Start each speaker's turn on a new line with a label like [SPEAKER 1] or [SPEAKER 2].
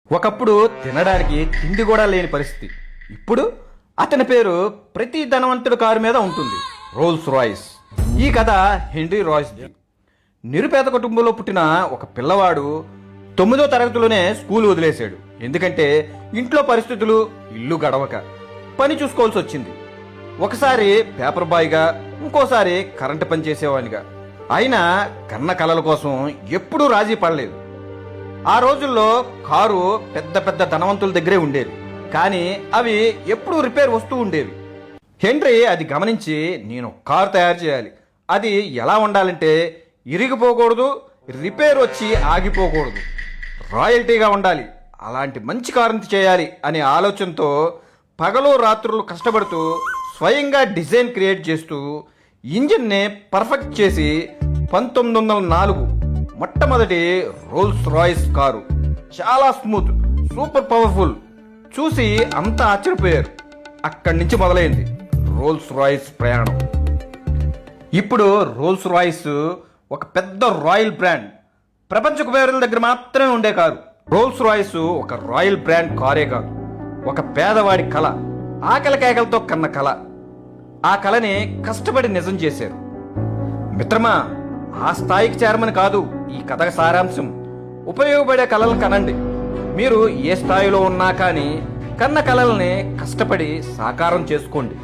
[SPEAKER 1] ఒకప్పుడు తినడానికి తిండి కూడా లేని పరిస్థితి. ఇప్పుడు అతని పేరు ప్రతి ధనవంతుడి కారు మీద ఉంటుంది, రోల్స్ రాయ్స్. ఈ కథ హెన్రీ రాయ్స్ది. నిరుపేద కుటుంబంలో పుట్టిన ఒక పిల్లవాడు 9వ తరగతిలోనే స్కూల్ వదిలేశాడు. ఎందుకంటే ఇంట్లో పరిస్థితులు ఇల్లు గడవక పని చూసుకోవాల్సి వచ్చింది. ఒకసారి పేపర్ బాయ్గా, ఇంకోసారి కరెంటు పని చేసేవాడిగా. అయినా కన్న కలల కోసం ఎప్పుడూ రాజీ పడలేదు. ఆ రోజుల్లో కారు పెద్ద పెద్ద ధనవంతుల దగ్గరే ఉండేది, కానీ అవి ఎప్పుడూ రిపేర్ వస్తూ ఉండేవి. హెన్రీ అది గమనించి, నేను కారు తయారు చేయాలి, అది ఎలా ఉండాలంటే ఇరిగిపోకూడదు, రిపేర్ వచ్చి ఆగిపోకూడదు, రాయల్టీగా ఉండాలి, అలాంటి మంచి కారుని చేయాలి అనే ఆలోచనతో పగలు రాత్రులు కష్టపడుతూ స్వయంగా డిజైన్ క్రియేట్ చేస్తూ ఇంజిన్ని పర్ఫెక్ట్ చేసి 1904 మొట్టమొదటి రోల్స్ రాయ్స్ కారు చాలా స్మూత్, సూపర్ పవర్ఫుల్. చూసి అంతా ఆశ్చర్యపోయారు. అక్కడి నుంచి మొదలైంది రోల్స్ రాయ్స్ ప్రయాణం. ఇప్పుడు రోల్స్ రాయ్స్ ఒక పెద్ద రాయల్ బ్రాండ్. ప్రపంచ కుబేరుల దగ్గర మాత్రమే ఉండే కారు. రోల్స్ రాయ్స్ ఒక రాయల్ బ్రాండ్ కారే కాదు, ఒక పేదవాడి కళ, ఆకలి కేకలతో కన్న కళ. ఆ కళని కష్టపడి నిజం చేశారు. మిత్రమా, ఆ స్థాయికి చేరమని కాదు ఈ కథ సారాంశం. ఉపయోగపడే కళలను కనండి. మీరు ఏ స్థాయిలో ఉన్నా కానీ కన్న కళల్ని కష్టపడి సాకారం చేసుకోండి.